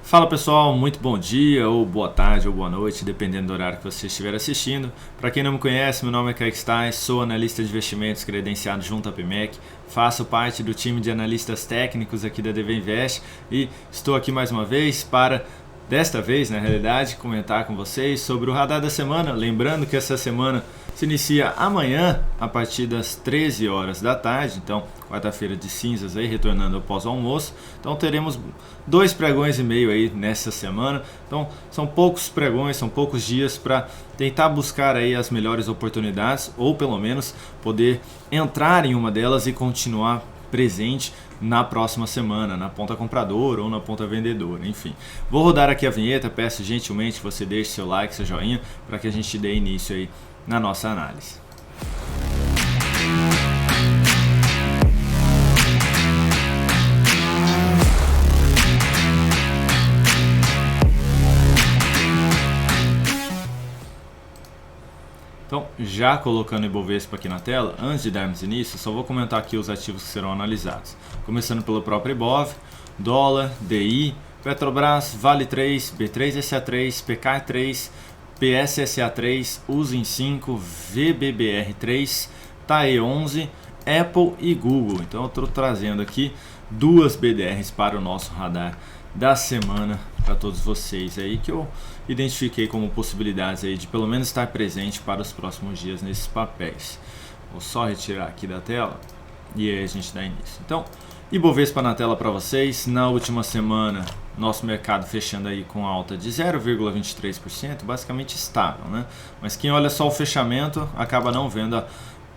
Fala pessoal, muito bom dia, ou boa tarde, ou boa noite, dependendo do horário que você estiver assistindo. Para quem não me conhece, meu nome é Kaique Stais, sou analista de investimentos credenciado junto à PMEC, faço parte do time de analistas técnicos aqui da DV Invest e estou aqui mais uma vez para, desta vez na realidade, comentar com vocês sobre o radar da semana. Lembrando que essa semana se inicia amanhã a partir das 13 horas da tarde, então quarta-feira de cinzas aí, retornando após o almoço. Então teremos 2 pregões e meio aí nessa semana. Então são poucos pregões, são poucos dias para tentar buscar aí as melhores oportunidades, ou pelo menos poder entrar em uma delas e continuar presente na próxima semana, na ponta compradora ou na ponta vendedora, enfim. Vou rodar aqui a vinheta, peço gentilmente que você deixe seu like, seu joinha, para que a gente dê início aí na nossa análise. Então, já colocando o Ibovespa aqui na tela, antes de darmos início, só vou comentar aqui os ativos que serão analisados. Começando pelo próprio Ibov, dólar, DI, Petrobras, Vale 3, B3SA3, PK3, PSSA3, USIN 5, VBBR3, TAE 11, Apple e Google. Então eu estou trazendo aqui 2 BDRs para o nosso radar da semana para todos vocês aí, que eu identifiquei como possibilidades aí de pelo menos estar presente para os próximos dias nesses papéis. Vou só retirar aqui da tela e aí a gente dá início. Então, Ibovespa na tela para vocês. Na última semana, nosso mercado fechando aí com alta de 0,23%, basicamente estável, né? Mas quem olha só o fechamento acaba não vendo a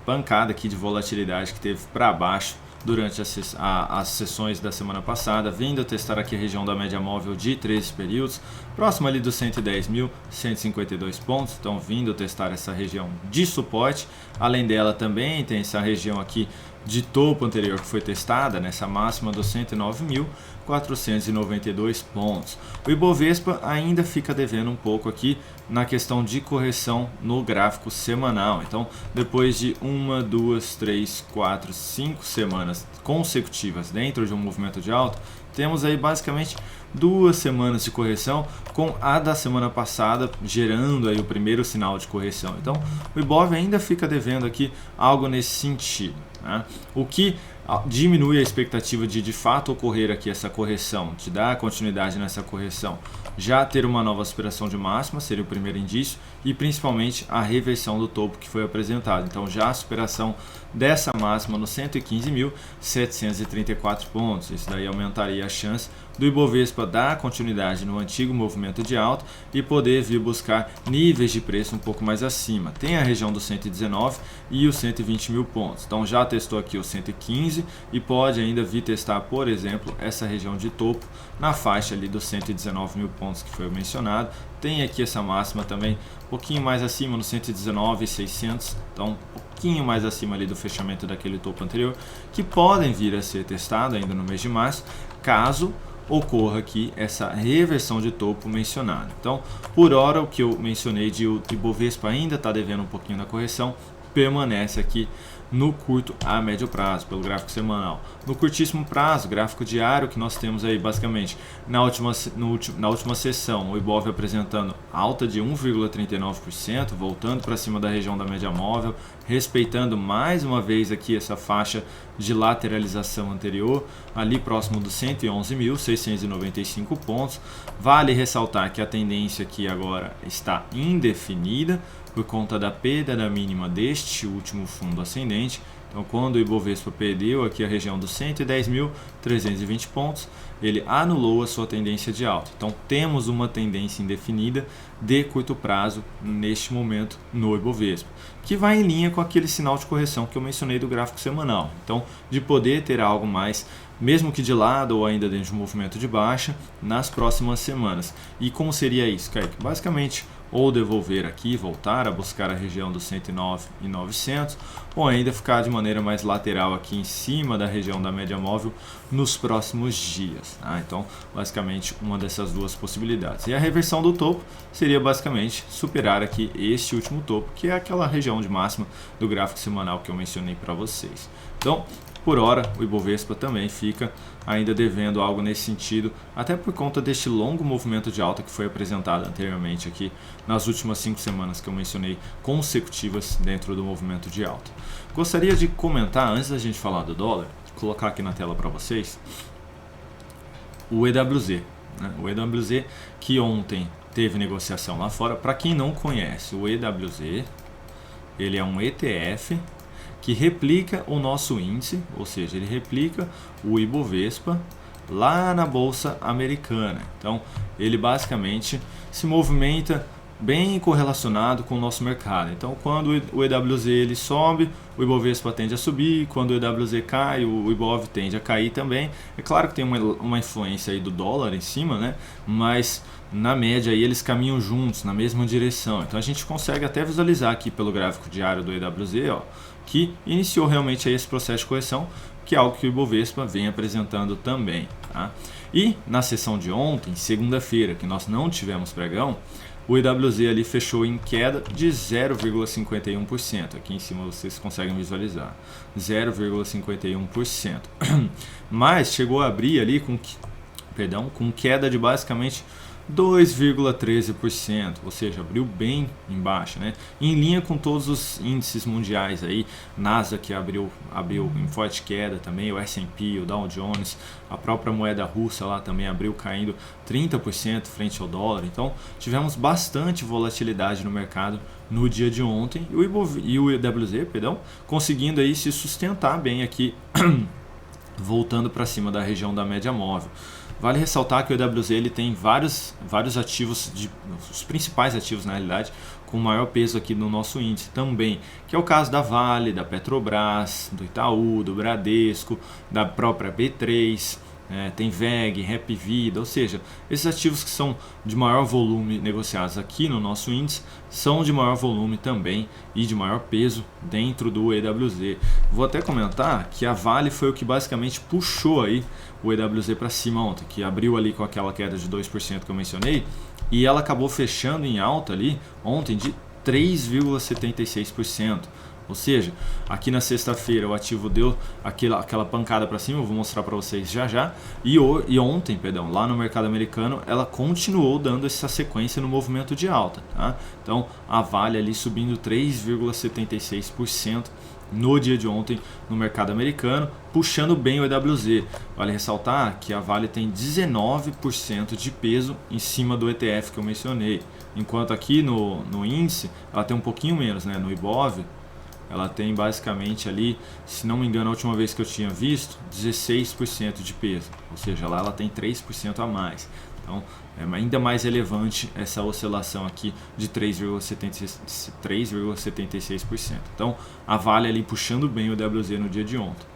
pancada aqui de volatilidade que teve para baixo durante as sessões da semana passada, vindo a testar aqui a região da média móvel de 13 períodos, próximo ali dos 110.152 pontos, então vindo a testar essa região de suporte. Além dela também tem essa região aqui de topo anterior que foi testada, nessa máxima dos 109.492 pontos. O Ibovespa ainda fica devendo um pouco aqui na questão de correção no gráfico semanal. Então, depois de 1, 2, 3, 4, 5 semanas consecutivas dentro de um movimento de alta, temos aí basicamente 2 semanas de correção, com a da semana passada gerando aí o primeiro sinal de correção. Então, o Ibov ainda fica devendo aqui algo nesse sentido, né? O que diminui a expectativa de fato ocorrer aqui essa correção, de dar continuidade nessa correção, já ter uma nova aspiração de máxima seria o primeiro indício, e principalmente a reversão do topo que foi apresentado. Então já a superação dessa máxima nos 115.734 pontos. Isso daí aumentaria a chance do Ibovespa dar continuidade no antigo movimento de alta e poder vir buscar níveis de preço um pouco mais acima. Tem a região dos 119 e os 120 mil pontos. Então já testou aqui os 115 e pode ainda vir testar, por exemplo, essa região de topo na faixa ali dos 119 mil pontos que foi mencionado. Tem aqui essa máxima também um pouquinho mais acima, no 119.600, então um pouquinho mais acima ali do fechamento daquele topo anterior, que podem vir a ser testado ainda no mês de março, caso ocorra aqui essa reversão de topo mencionada. Então, por hora, o que eu mencionei de o Ibovespa ainda está devendo um pouquinho da correção, permanece aqui no curto a médio prazo, pelo gráfico semanal. No curtíssimo prazo, gráfico diário, que nós temos aí basicamente na última sessão, o Ibov apresentando alta de 1,39%, voltando para cima da região da média móvel, respeitando mais uma vez aqui essa faixa de lateralização anterior, ali próximo dos 111.695 pontos. Vale ressaltar que a tendência aqui agora está indefinida, por conta da perda da mínima deste último fundo ascendente. Então, quando o Ibovespa perdeu aqui a região dos 110.320 pontos, ele anulou a sua tendência de alta. Então, temos uma tendência indefinida de curto prazo neste momento no Ibovespa, que vai em linha com aquele sinal de correção que eu mencionei do gráfico semanal. Então, de poder ter algo mais, mesmo que de lado ou ainda dentro de um movimento de baixa, nas próximas semanas. E como seria isso, Kaique? Basicamente, ou devolver aqui, voltar a buscar a região dos 109.900, ou ainda ficar de maneira mais lateral aqui em cima da região da média móvel nos próximos dias. Então, basicamente, uma dessas duas possibilidades. E a reversão do topo seria basicamente superar aqui este último topo, que é aquela região de máxima do gráfico semanal que eu mencionei para vocês. Então, por hora o Ibovespa também fica ainda devendo algo nesse sentido, até por conta deste longo movimento de alta que foi apresentado anteriormente aqui nas últimas 5 semanas que eu mencionei consecutivas dentro do movimento de alta. Gostaria de comentar, antes da gente falar do dólar, colocar aqui na tela para vocês o EWZ, né? O EWZ que ontem teve negociação lá fora. Para quem não conhece, o EWZ ele é um ETF que replica o nosso índice, ou seja, ele replica o Ibovespa lá na bolsa americana. Então, ele basicamente se movimenta bem correlacionado com o nosso mercado. Então, quando o EWZ ele sobe, o Ibovespa tende a subir, quando o EWZ cai, o Ibov tende a cair também. É claro que tem uma influência aí do dólar em cima, né? Mas na média aí eles caminham juntos na mesma direção. Então a gente consegue até visualizar aqui pelo gráfico diário do EWZ, ó, que iniciou realmente aí esse processo de correção, que é algo que o Ibovespa vem apresentando também, tá? E na sessão de ontem, segunda-feira, que nós não tivemos pregão, o IWZ ali fechou em queda de 0,51%. Aqui em cima vocês conseguem visualizar, 0,51%. Mas chegou a abrir ali com queda de basicamente 2,13%, ou seja, abriu bem embaixo, né? Em linha com todos os índices mundiais aí, Nasdaq abriu em forte queda também, o S&P, o Dow Jones, a própria moeda russa lá também abriu caindo 30% frente ao dólar. Então tivemos bastante volatilidade no mercado no dia de ontem e o IWZ, conseguindo aí se sustentar bem aqui, voltando para cima da região da média móvel. Vale ressaltar que o EWZ ele tem vários ativos, os principais ativos na realidade, com maior peso aqui no nosso índice também, que é o caso da Vale, da Petrobras, do Itaú, do Bradesco, da própria B3, tem VEG, Hapvida, ou seja, esses ativos que são de maior volume negociados aqui no nosso índice são de maior volume também e de maior peso dentro do EWZ. Vou até comentar que a Vale foi o que basicamente puxou aí o EWZ para cima ontem, que abriu ali com aquela queda de 2% que eu mencionei, e ela acabou fechando em alta ali ontem de 3,76%. Ou seja, aqui na sexta-feira o ativo deu aquela pancada para cima, eu vou mostrar para vocês já. E ontem, lá no mercado americano, ela continuou dando essa sequência no movimento de alta, tá? Então a Vale ali subindo 3,76% no dia de ontem no mercado americano, puxando bem o EWZ. Vale ressaltar que a Vale tem 19% de peso em cima do ETF que eu mencionei, enquanto aqui no índice ela tem um pouquinho menos, né? No Ibov ela tem basicamente ali, se não me engano, a última vez que eu tinha visto, 16% de peso, ou seja, lá ela tem 3% a mais. Então é ainda mais relevante essa oscilação aqui de 3,76%. Então a Vale ali puxando bem o WZ no dia de ontem.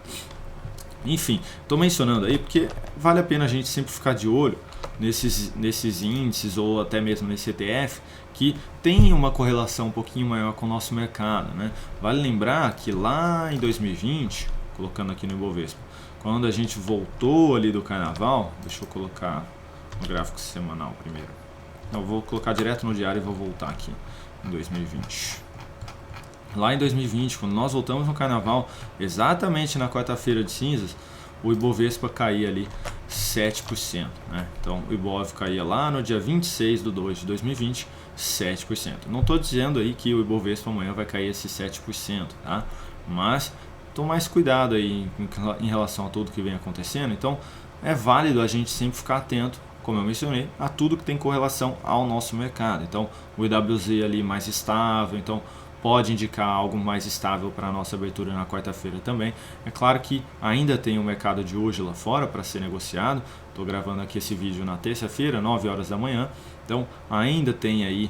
Enfim, estou mencionando aí porque vale a pena a gente sempre ficar de olho nesses índices ou até mesmo nesse ETF que tem uma correlação um pouquinho maior com o nosso mercado, né? Vale lembrar que lá em 2020, colocando aqui no Ibovespa, quando a gente voltou ali do carnaval, deixa eu colocar no gráfico semanal primeiro. Eu vou colocar direto no diário e vou voltar aqui em 2020. Lá em 2020, quando nós voltamos no carnaval, exatamente na quarta-feira de cinzas, o Ibovespa caía ali 7%, né? Então o Ibov caía lá no dia 26/2 de 2020, 7%. Não estou dizendo aí que o Ibovespa amanhã vai cair esse 7%, tá? Mas tome mais cuidado aí em relação a tudo que vem acontecendo. Então é válido a gente sempre ficar atento, como eu mencionei, a tudo que tem correlação ao nosso mercado. Então o IWZ ali mais estável, então pode indicar algo mais estável para a nossa abertura na quarta-feira também. É claro que ainda tem o mercado de hoje lá fora para ser negociado. Estou gravando aqui esse vídeo na terça-feira, 9 horas da manhã. Então ainda tem aí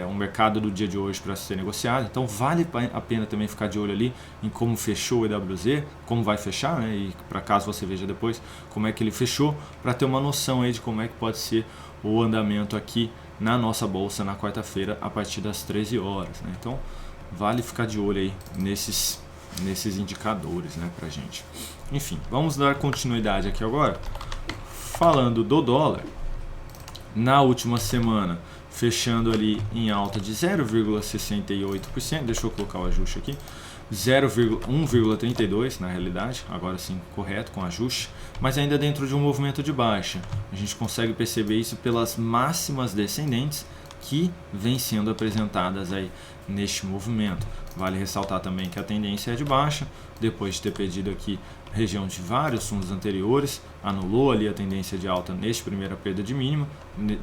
um mercado do dia de hoje para ser negociado. Então vale a pena também ficar de olho ali em como fechou o EWZ, como vai fechar, né? E para caso você veja depois como é que ele fechou, para ter uma noção aí de como é que pode ser o andamento aqui na nossa bolsa na quarta-feira a partir das 13 horas, né? Então vale ficar de olho aí nesses indicadores, né, pra gente. Enfim, vamos dar continuidade aqui agora. Falando do dólar, na última semana, fechando ali em alta de 0,68%, deixa eu colocar o ajuste aqui, 1,32 na realidade, agora sim correto com ajuste, mas ainda dentro de um movimento de baixa. A gente consegue perceber isso pelas máximas descendentes que vêm sendo apresentadas aí neste movimento. Vale ressaltar também que a tendência é de baixa, depois de ter perdido aqui região de vários fundos anteriores, anulou ali a tendência de alta neste primeira perda de mínima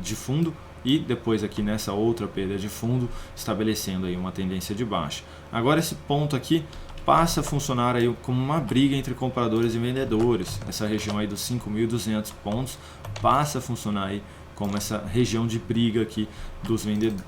de fundo e depois aqui nessa outra perda de fundo, estabelecendo aí uma tendência de baixa. Agora esse ponto aqui passa a funcionar aí como uma briga entre compradores e vendedores. Essa região aí dos 5.200 pontos passa a funcionar aí como essa região de briga aqui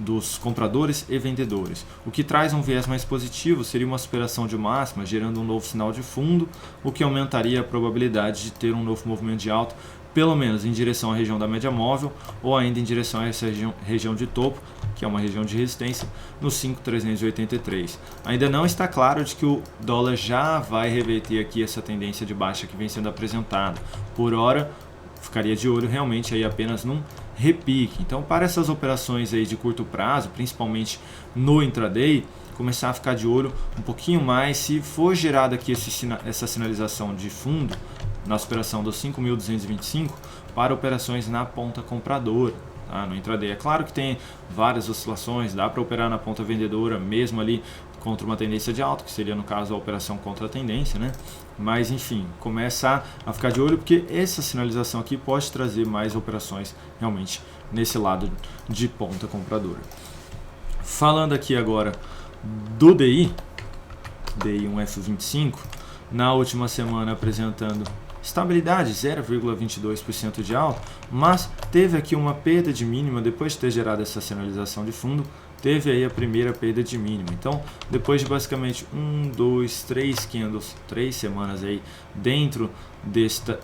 dos compradores e vendedores. O que traz um viés mais positivo seria uma superação de máxima, gerando um novo sinal de fundo, o que aumentaria a probabilidade de ter um novo movimento de alta, pelo menos em direção à região da média móvel ou ainda em direção a essa região de topo, que é uma região de resistência, no 5.383. Ainda não está claro de que o dólar já vai reverter aqui essa tendência de baixa que vem sendo apresentada. Por hora, ficaria de olho realmente aí apenas num repique. Então, para essas operações aí de curto prazo, principalmente no intraday, começar a ficar de olho um pouquinho mais se for gerada aqui essa sinalização de fundo na superação dos 5.225 para operações na ponta compradora. Tá? No intraday é claro que tem várias oscilações, dá para operar na ponta vendedora mesmo ali contra uma tendência de alta, que seria no caso a operação contra a tendência, né? Mas enfim, começa a ficar de olho porque essa sinalização aqui pode trazer mais operações realmente nesse lado de ponta compradora. Falando aqui agora do DI 1F25, na última semana apresentando estabilidade, 0,22% de alta, mas teve aqui uma perda de mínima depois de ter gerado essa sinalização de fundo, teve aí a primeira perda de mínima. Então, depois de basicamente 3 semanas aí dentro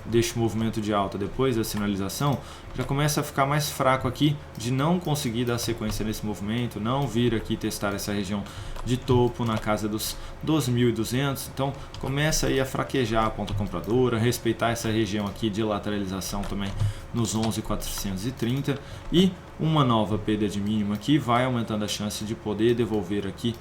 deste movimento de alta, depois da sinalização, já começa a ficar mais fraco aqui de não conseguir dar sequência nesse movimento, não vir aqui testar essa região de topo na casa dos 12.200. Então, começa aí a fraquejar a ponta compradora, respeitar essa região aqui de lateralização também nos 11.430 e uma nova perda de mínima aqui vai aumentando a chance de poder devolver aqui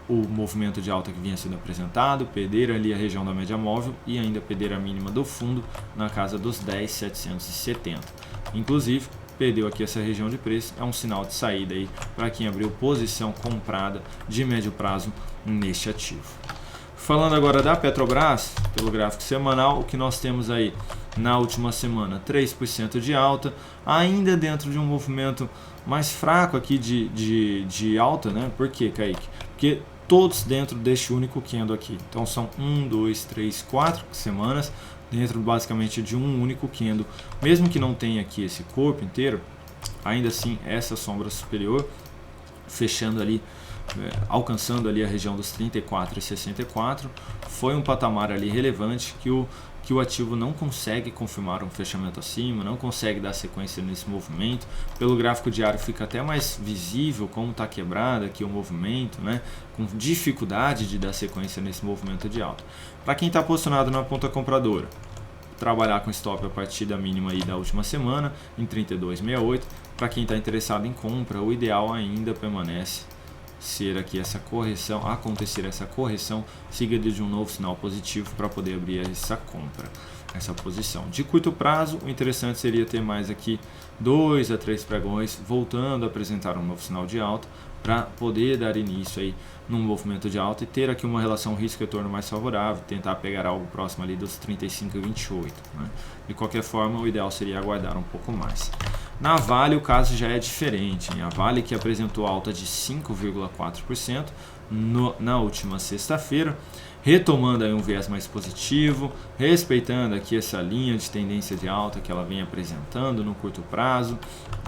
o movimento de alta que vinha sendo apresentado, perder ali a região da média móvel e ainda perder a mínima do fundo na casa dos 10.770. Inclusive, perdeu aqui essa região de preço, é um sinal de saída aí para quem abriu posição comprada de médio prazo neste ativo. Falando agora da Petrobras, pelo gráfico semanal, o que nós temos aí na última semana, 3% de alta, ainda dentro de um movimento mais fraco aqui de alta, né? Por quê, Kaique? Porque todos dentro deste único candle aqui. Então são 4 semanas dentro basicamente de um único candle. Mesmo que não tenha aqui esse corpo inteiro, ainda assim essa sombra superior fechando ali, alcançando ali a região dos 34,64, foi um patamar ali relevante que o ativo não consegue confirmar um fechamento acima, não consegue dar sequência nesse movimento. Pelo gráfico diário fica até mais visível como está quebrado aqui o movimento, né? Com dificuldade de dar sequência nesse movimento de alta. Para quem está posicionado na ponta compradora, trabalhar com stop a partir da mínima aí da última semana em 32,68. Para quem está interessado em compra, o ideal ainda permanece ser aqui essa correção, acontecer essa correção seguida de um novo sinal positivo para poder abrir essa compra, essa posição. De curto prazo, o interessante seria ter mais aqui 2 a 3 pregões voltando a apresentar um novo sinal de alta para poder dar início aí num movimento de alta e ter aqui uma relação risco-retorno mais favorável, tentar pegar algo próximo ali dos 35,28, né? De qualquer forma, o ideal seria aguardar um pouco mais. Na Vale o caso já é diferente, hein? A Vale que apresentou alta de 5,4% na última sexta-feira, retomando aí um viés mais positivo, respeitando aqui essa linha de tendência de alta que ela vem apresentando no curto prazo,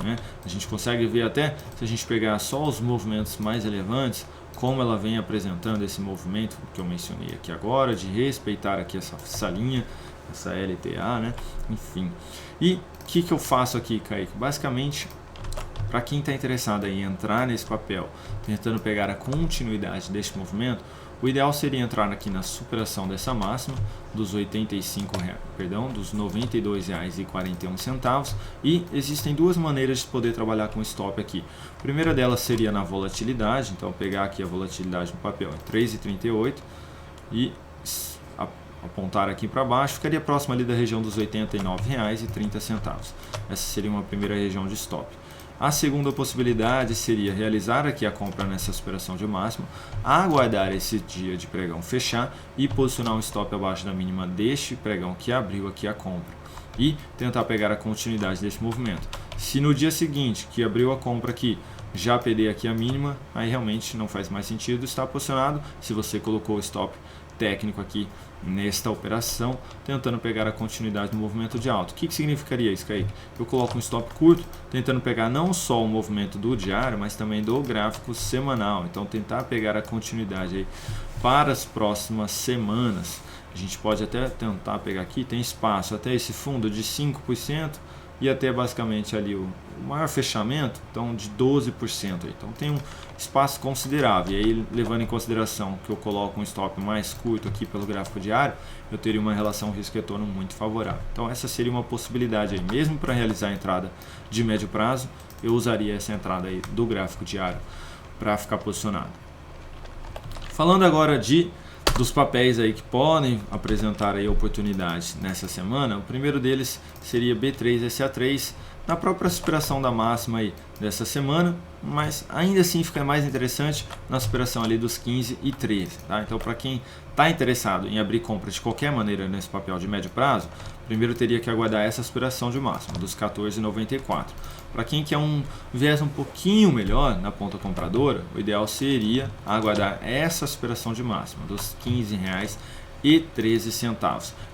né? A gente consegue ver até, se a gente pegar só os movimentos mais relevantes, como ela vem apresentando esse movimento que eu mencionei aqui agora, de respeitar aqui essa linha, essa LTA, né? Enfim. E o que eu faço aqui, Kaique? Basicamente, para quem está interessado em entrar nesse papel, tentando pegar a continuidade deste movimento, O ideal seria entrar aqui na superação dessa máxima dos R$ 92,41 e existem duas maneiras de poder trabalhar com stop aqui. A primeira delas seria na volatilidade, então pegar aqui a volatilidade no papel em 3,38 e apontar aqui para baixo, ficaria próximo ali da região dos R$ 89,30. Essa seria uma primeira região de stop. A segunda possibilidade seria realizar aqui a compra nessa superação de máximo, aguardar esse dia de pregão fechar e posicionar um stop abaixo da mínima deste pregão que abriu aqui a compra e tentar pegar a continuidade desse movimento. Se no dia seguinte que abriu a compra aqui já perder aqui a mínima, aí realmente não faz mais sentido estar posicionado. Se você colocou o stop técnico aqui nesta operação, tentando pegar a continuidade do movimento de alta. O que significaria isso, Kaique? Eu coloco um stop curto, tentando pegar não só o movimento do diário, mas também do gráfico semanal. Então, tentar pegar a continuidade aí para as próximas semanas. A gente pode até tentar pegar aqui, tem espaço até esse fundo de 5% e até basicamente ali o maior fechamento, então de 12%. Então tem um espaço considerável, e aí levando em consideração que eu coloco um stop mais curto aqui pelo gráfico diário, eu teria uma relação risco-retorno muito favorável. Então essa seria uma possibilidade aí, mesmo para realizar a entrada de médio prazo, eu usaria essa entrada aí do gráfico diário para ficar posicionado. Falando agora dos papéis aí que podem apresentar aí oportunidades nessa semana, o primeiro deles seria B3SA3, na própria superação da máxima aí dessa semana, mas ainda assim fica mais interessante na superação ali dos 15 e 13, tá? Então, para quem está interessado em abrir compra de qualquer maneira nesse papel de médio prazo, primeiro teria que aguardar essa superação de máxima dos 14,94. Para quem quer um viés um pouquinho melhor na ponta compradora, o ideal seria aguardar essa superação de máxima dos R$ 15,13. E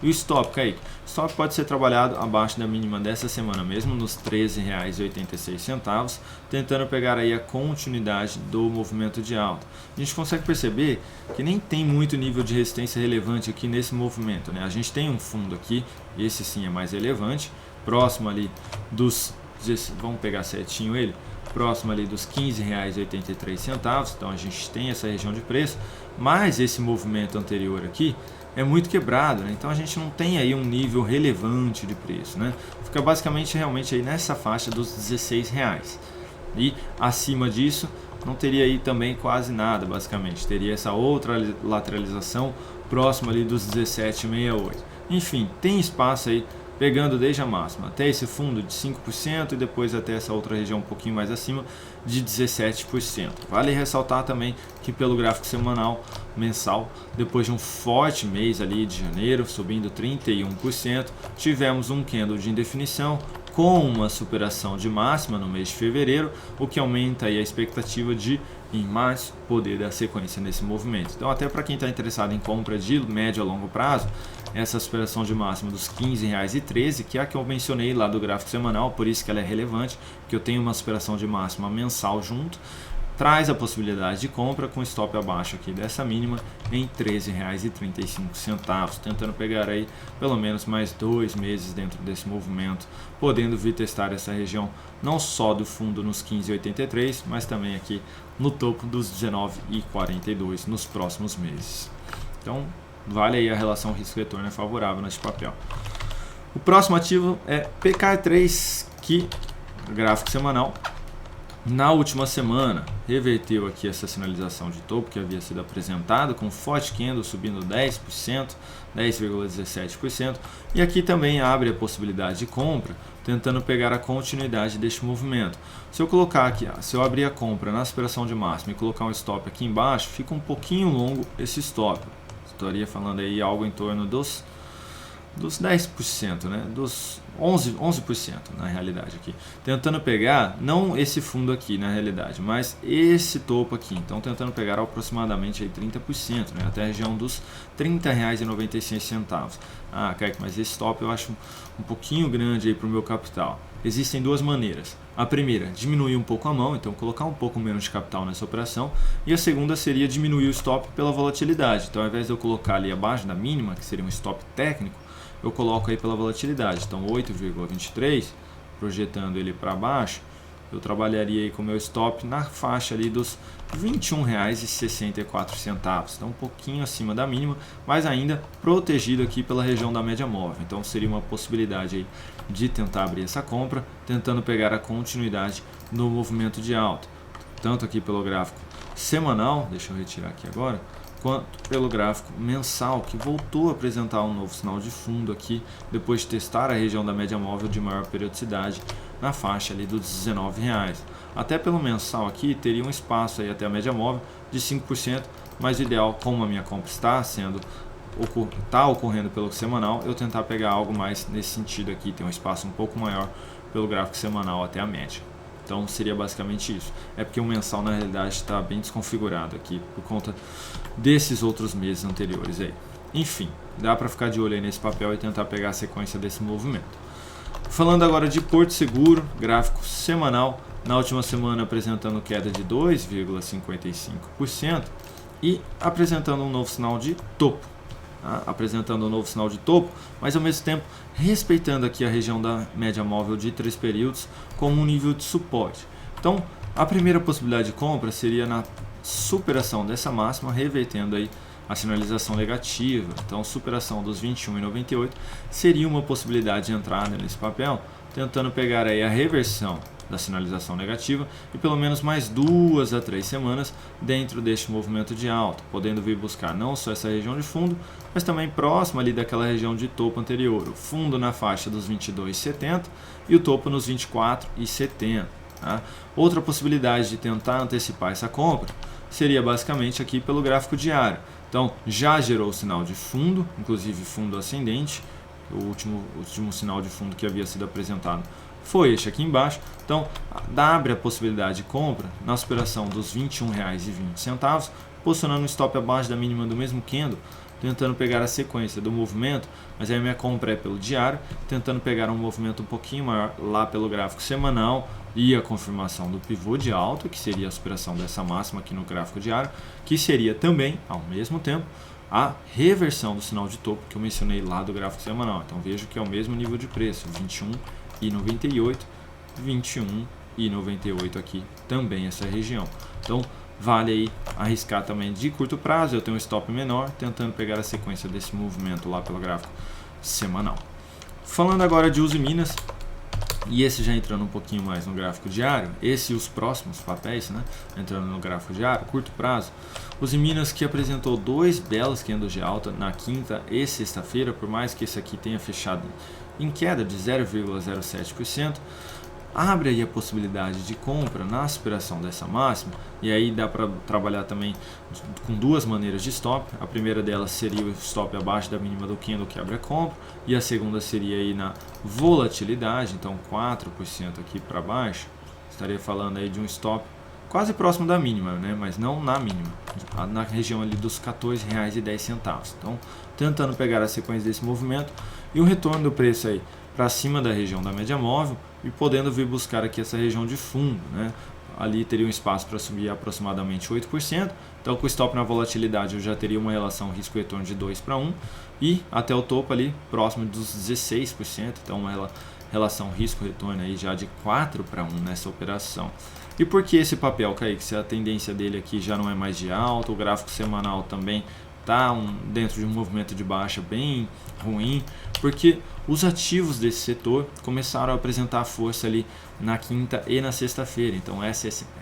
o stop, Kaique? O stop pode ser trabalhado abaixo da mínima dessa semana mesmo, nos R$ 13,86, tentando pegar aí a continuidade do movimento de alta. A gente consegue perceber que nem tem muito nível de resistência relevante aqui nesse movimento, né? A gente tem um fundo aqui, esse sim é mais relevante, próximo ali dos, vamos pegar certinho ele, próximo ali dos R$ 15,83, então a gente tem essa região de preço, mas esse movimento anterior aqui é muito quebrado, né? Então a gente não tem aí um nível relevante de preço, né? Fica basicamente realmente aí nessa faixa dos R$16, e acima disso não teria aí também quase nada, basicamente teria essa outra lateralização próxima ali dos 17,68. Enfim, tem espaço aí pegando desde a máxima até esse fundo de 5% e depois até essa outra região um pouquinho mais acima de 17%. Vale ressaltar também que pelo gráfico semanal, mensal, depois de um forte mês ali de janeiro, subindo 31%, tivemos um candle de indefinição com uma superação de máxima no mês de fevereiro, o que aumenta aí a expectativa de em março poder dar sequência nesse movimento. Então até para quem está interessado em compra de médio a longo prazo, essa superação de máxima dos R$ 15,13, que é a que eu mencionei lá do gráfico semanal, por isso que ela é relevante, que eu tenho uma superação de máxima mensal junto, traz a possibilidade de compra com stop abaixo aqui dessa mínima em R$ 13,35, tentando pegar aí pelo menos mais 2 meses dentro desse movimento, podendo vir testar essa região não só do fundo nos 15,83, mas também aqui no topo dos 19,42 nos próximos meses. Então vale aí a relação risco-retorno é favorável neste papel. O próximo ativo é PK3, que gráfico semanal na última semana reverteu aqui essa sinalização de topo que havia sido apresentada com forte candle subindo 10%, 10,17%, e aqui também abre a possibilidade de compra, tentando pegar a continuidade deste movimento. Se eu colocar aqui, se eu abrir a compra na superação de máxima e colocar um stop aqui embaixo, fica um pouquinho longo esse stop. Estaria falando aí algo em torno dos 10%, né? Dos 11% na realidade aqui. Tentando pegar, não esse fundo aqui na realidade, mas esse topo aqui. Então tentando pegar aproximadamente aí 30%, né? Até a região dos R$ 30,96. Ah, Kaique, mas esse stop eu acho um pouquinho grande aí para o meu capital. Existem duas maneiras. A primeira, diminuir um pouco a mão, então colocar um pouco menos de capital nessa operação. E a segunda seria diminuir o stop pela volatilidade. Então ao invés de eu colocar ali abaixo da mínima, que seria um stop técnico, eu coloco aí pela volatilidade. Então 8,23, projetando ele para baixo, eu trabalharia aí com o meu stop na faixa ali dos R$ 21,64. Então um pouquinho acima da mínima, mas ainda protegido aqui pela região da média móvel. Então seria uma possibilidade aí de tentar abrir essa compra, tentando pegar a continuidade no movimento de alta. Tanto aqui pelo gráfico semanal, deixa eu retirar aqui agora, quanto pelo gráfico mensal, que voltou a apresentar um novo sinal de fundo aqui, depois de testar a região da média móvel de maior periodicidade na faixa ali dos R$ 19,00. Até pelo mensal aqui teria um espaço aí até a média móvel de 5%, mas o ideal, como a minha compra está ocorrendo pelo semanal, eu tentar pegar algo mais nesse sentido aqui, tem um espaço um pouco maior pelo gráfico semanal até a média. Então seria basicamente isso. É porque o mensal na realidade está bem desconfigurado aqui por conta desses outros meses anteriores aí. Enfim, dá para ficar de olho aí nesse papel e tentar pegar a sequência desse movimento. Falando agora de Porto Seguro, gráfico semanal, na última semana apresentando queda de 2,55% e apresentando um novo sinal de topo. Apresentando um novo sinal de topo, mas ao mesmo tempo respeitando aqui a região da média móvel de 3 períodos como um nível de suporte. Então, a primeira possibilidade de compra seria na superação dessa máxima, revertendo aí a sinalização negativa. Então, superação dos 21,98 seria uma possibilidade de entrada nesse papel, tentando pegar aí a reversão da sinalização negativa e pelo menos mais 2 a 3 semanas dentro deste movimento de alta, podendo vir buscar não só essa região de fundo, mas também próxima ali daquela região de topo anterior, o fundo na faixa dos 22,70 e o topo nos 24,70. Tá? Outra possibilidade de tentar antecipar essa compra seria basicamente aqui pelo gráfico diário. Então já gerou o sinal de fundo, inclusive fundo ascendente, o último sinal de fundo que havia sido apresentado foi este aqui embaixo. Então abre a possibilidade de compra na superação dos R$ 21,20, posicionando um stop abaixo da mínima do mesmo candle, tentando pegar a sequência do movimento, mas aí a minha compra é pelo diário, tentando pegar um movimento um pouquinho maior lá pelo gráfico semanal e a confirmação do pivô de alta, que seria a superação dessa máxima aqui no gráfico diário, que seria também, ao mesmo tempo, a reversão do sinal de topo que eu mencionei lá do gráfico semanal. Então vejo que é o mesmo nível de preço, 21,98, 21,98 aqui também essa região. Então vale aí arriscar também de curto prazo, eu tenho um stop menor, tentando pegar a sequência desse movimento lá pelo gráfico semanal. Falando agora de Uzi Minas, e esse já entrando um pouquinho mais no gráfico diário, esse e os próximos papéis, né, entrando no gráfico diário, curto prazo, Uzi Minas que apresentou 2 belos candles de alta na quinta e sexta-feira, por mais que esse aqui tenha fechado em queda de 0,07%, abre aí a possibilidade de compra na superação dessa máxima, e aí dá para trabalhar também com 2 maneiras de stop. A primeira delas seria o stop abaixo da mínima do candle que abre a compra, e a segunda seria aí na volatilidade, então 4% aqui para baixo, estaria falando aí de um stop quase próximo da mínima, né? Mas não na mínima, na região ali dos R$ 14,10. Então, tentando pegar a sequência desse movimento e um retorno do preço aí para cima da região da média móvel e podendo vir buscar aqui essa região de fundo, né? Ali teria um espaço para subir aproximadamente 8%, então com o stop na volatilidade eu já teria uma relação risco-retorno de 2 para 1 e até o topo ali próximo dos 16%, então uma relação risco-retorno aí já de 4 para 1 nessa operação. E por que esse papel, Kaique? Se a tendência dele aqui já não é mais de alta, o gráfico semanal também está dentro de um movimento de baixa bem ruim, porque os ativos desse setor começaram a apresentar força ali na quinta e na sexta-feira. Então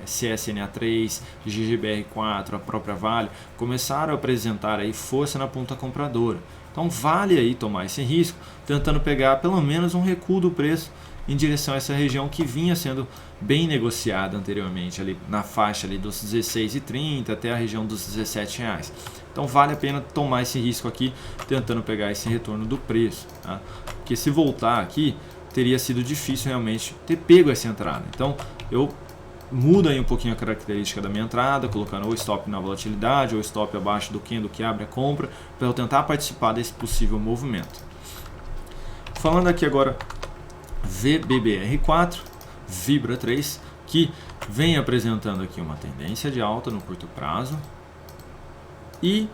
CSNA3, GGBR4, a própria Vale começaram a apresentar aí força na ponta compradora. Então vale aí tomar esse risco, tentando pegar pelo menos um recuo do preço em direção a essa região que vinha sendo bem negociada anteriormente, ali na faixa ali dos R$16,30 até a região dos R$17,00. Então vale a pena tomar esse risco aqui, tentando pegar esse retorno do preço, tá? Porque se voltar aqui, teria sido difícil realmente ter pego essa entrada. Então eu mudo aí um pouquinho a característica da minha entrada, colocando ou stop na volatilidade ou stop abaixo do candle que abre a compra, para eu tentar participar desse possível movimento. Falando aqui agora VBBR4, Vibra 3, que vem apresentando aqui uma tendência de alta no curto prazo e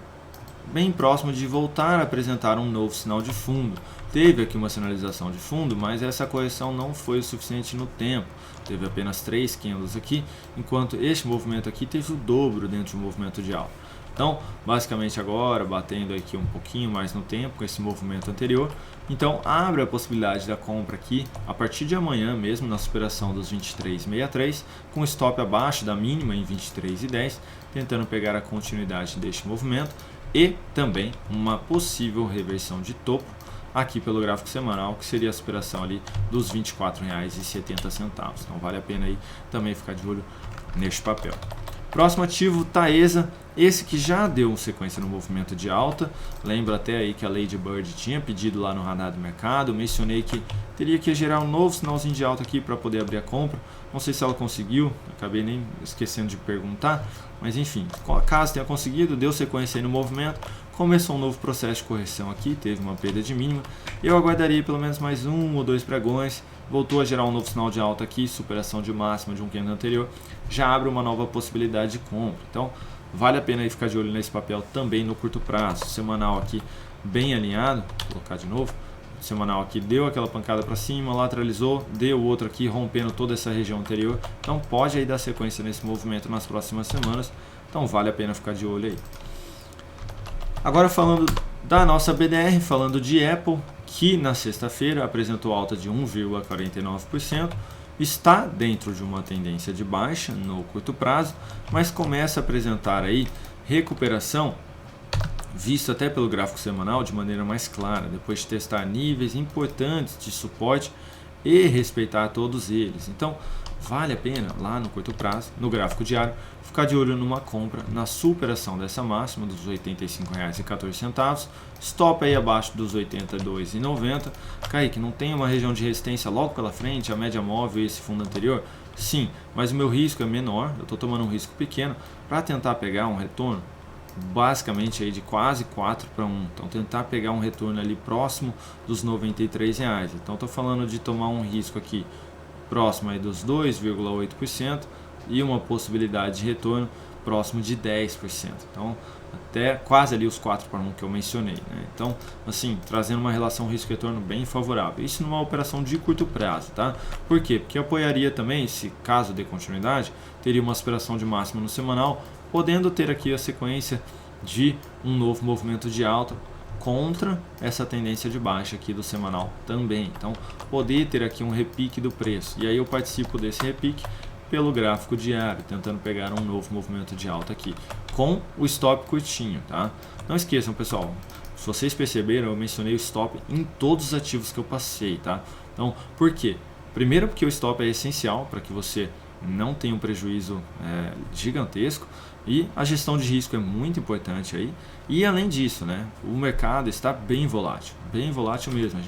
bem próximo de voltar a apresentar um novo sinal de fundo. Teve aqui uma sinalização de fundo, mas essa correção não foi o suficiente no tempo. Teve apenas 3 candles aqui, enquanto este movimento aqui teve o dobro dentro de um movimento de alta. Então, basicamente agora, batendo aqui um pouquinho mais no tempo com esse movimento anterior, então abre a possibilidade da compra aqui a partir de amanhã mesmo na superação dos 23,63, com stop abaixo da mínima em 23,10, tentando pegar a continuidade deste movimento e também uma possível reversão de topo aqui pelo gráfico semanal, que seria a superação ali dos R$ 24,70. Então vale a pena aí também ficar de olho neste papel. Próximo ativo, Taesa, esse que já deu sequência no movimento de alta. Lembra até aí que a Lady Bird tinha pedido lá no radar do mercado. Mencionei que teria que gerar um novo sinalzinho de alta aqui para poder abrir a compra. Não sei se ela conseguiu, acabei nem esquecendo de perguntar. Mas enfim, caso tenha conseguido, deu sequência aí no movimento. Começou um novo processo de correção aqui, teve uma perda de mínima. Eu aguardaria pelo menos mais 1 ou 2 pregões. Voltou a gerar um novo sinal de alta aqui, superação de máxima de um candle anterior. Já abre uma nova possibilidade de compra. Então, vale a pena aí ficar de olho nesse papel também no curto prazo. Semanal aqui bem alinhado, vou colocar de novo. Semanal aqui deu aquela pancada para cima, lateralizou, deu outro aqui rompendo toda essa região anterior. Então, pode aí dar sequência nesse movimento nas próximas semanas. Então, vale a pena ficar de olho aí. Agora falando da nossa BDR, falando de Apple, que na sexta-feira apresentou alta de 1,49%, está dentro de uma tendência de baixa no curto prazo, mas começa a apresentar aí recuperação, visto até pelo gráfico semanal de maneira mais clara, depois de testar níveis importantes de suporte e respeitar todos eles. Então, vale a pena lá no curto prazo, no gráfico diário, ficar de olho numa compra na superação dessa máxima dos R$ 85,14, stop aí abaixo dos R$ 82,90. Kaique, não tem uma região de resistência logo pela frente, a média móvel e esse fundo anterior? Sim, mas o meu risco é menor, eu estou tomando um risco pequeno para tentar pegar um retorno basicamente aí de quase 4 para 1, então tentar pegar um retorno ali próximo dos R$ 93,00. Então estou falando de tomar um risco aqui próximo aí dos 2,8% e uma possibilidade de retorno próximo de 10%. Então, até quase ali os 4 para 1 que eu mencionei, né? Então, assim, trazendo uma relação risco-retorno bem favorável. Isso numa operação de curto prazo, tá? Por quê? Porque apoiaria também, se caso dê continuidade, teria uma aspiração de máxima no semanal, podendo ter aqui a sequência de um novo movimento de alta contra essa tendência de baixa aqui do semanal também. Então, poder ter aqui um repique do preço. E aí eu participo desse repique pelo gráfico diário, tentando pegar um novo movimento de alta aqui, com o stop curtinho, tá? Não esqueçam, pessoal, se vocês perceberam, eu mencionei o stop em todos os ativos que eu passei, tá? Então, por quê? Primeiro porque o stop é essencial para que você não tenha um prejuízo gigantesco, e a gestão de risco é muito importante aí. E além disso, né, o mercado está bem volátil mesmo. A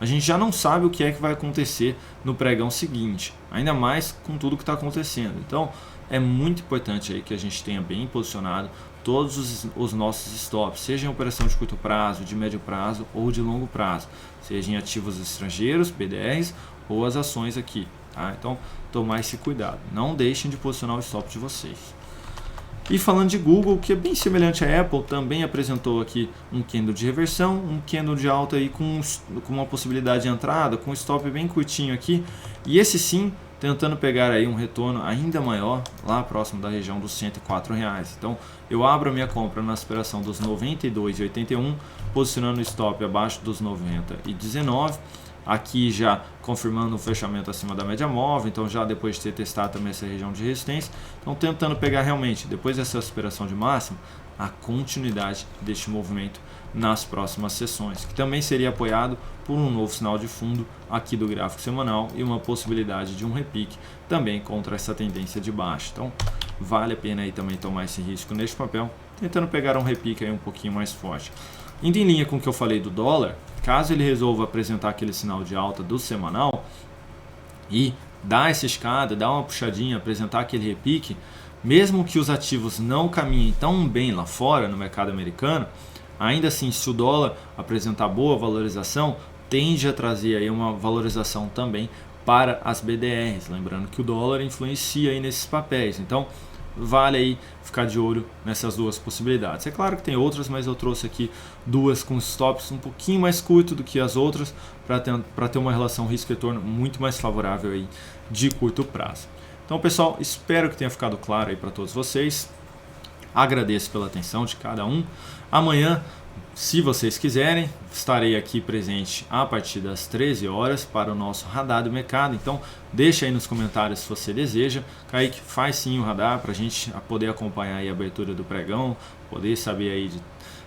gente já não sabe o que é que vai acontecer no pregão seguinte, ainda mais com tudo que está acontecendo. Então é muito importante aí que a gente tenha bem posicionado todos os nossos stops, seja em operação de curto prazo, de médio prazo ou de longo prazo, seja em ativos estrangeiros, BDRs, ou as ações aqui, tá? Então tomar esse cuidado, não deixem de posicionar o stop de vocês. E falando de Google, que é bem semelhante à Apple, também apresentou aqui um candle de reversão, um candle de alta aí com uma possibilidade de entrada, com um stop bem curtinho aqui, e esse sim tentando pegar aí um retorno ainda maior lá próximo da região dos R$ 104,00. Então eu abro a minha compra na aspiração dos R$ 92,81, posicionando o stop abaixo dos R$ 90,19. Aqui já confirmando o fechamento acima da média móvel, então já depois de ter testado também essa região de resistência, então tentando pegar realmente, depois dessa superação de máximo, a continuidade deste movimento nas próximas sessões, que também seria apoiado por um novo sinal de fundo aqui do gráfico semanal e uma possibilidade de um repique também contra essa tendência de baixa. Então vale a pena aí também tomar esse risco neste papel, tentando pegar um repique aí um pouquinho mais forte. Indo em linha com o que eu falei do dólar, caso ele resolva apresentar aquele sinal de alta do semanal e dar essa escada, dar uma puxadinha, apresentar aquele repique, mesmo que os ativos não caminhem tão bem lá fora no mercado americano, ainda assim, se o dólar apresentar boa valorização, tende a trazer aí uma valorização também para as BDRs, lembrando que o dólar influencia aí nesses papéis. Então vale aí ficar de olho nessas duas possibilidades. É claro que tem outras, mas eu trouxe aqui duas com stops um pouquinho mais curto do que as outras, para ter uma relação risco-retorno muito mais favorável aí de curto prazo. Então, pessoal, espero que tenha ficado claro aí para todos vocês. Agradeço pela atenção de cada um. Amanhã, se vocês quiserem, estarei aqui presente a partir das 13 horas para o nosso radar do mercado. Então, deixa aí nos comentários se você deseja. Kaique, faz sim o radar para a gente poder acompanhar aí a abertura do pregão, poder saber aí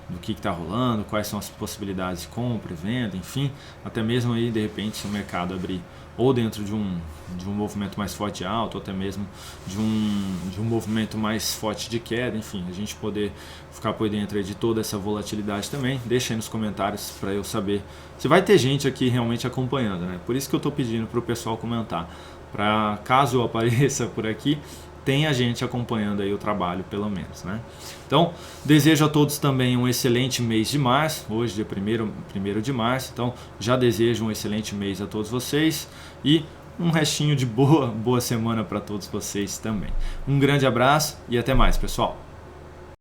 do que está rolando, quais são as possibilidades de compra, venda, enfim, até mesmo aí de repente se o mercado abrir ou dentro de um movimento mais forte de alta, ou até mesmo de um movimento mais forte de queda, enfim, a gente poder ficar por dentro aí de toda essa volatilidade também. Deixa aí nos comentários para eu saber se vai ter gente aqui realmente acompanhando, né? Por isso que eu estou pedindo para o pessoal comentar, para caso eu apareça por aqui, tem a gente acompanhando aí o trabalho, pelo menos, né? Então, desejo a todos também um excelente mês de março, hoje dia 1º de março, então já desejo um excelente mês a todos vocês e um restinho de boa semana para todos vocês também. Um grande abraço e até mais, pessoal!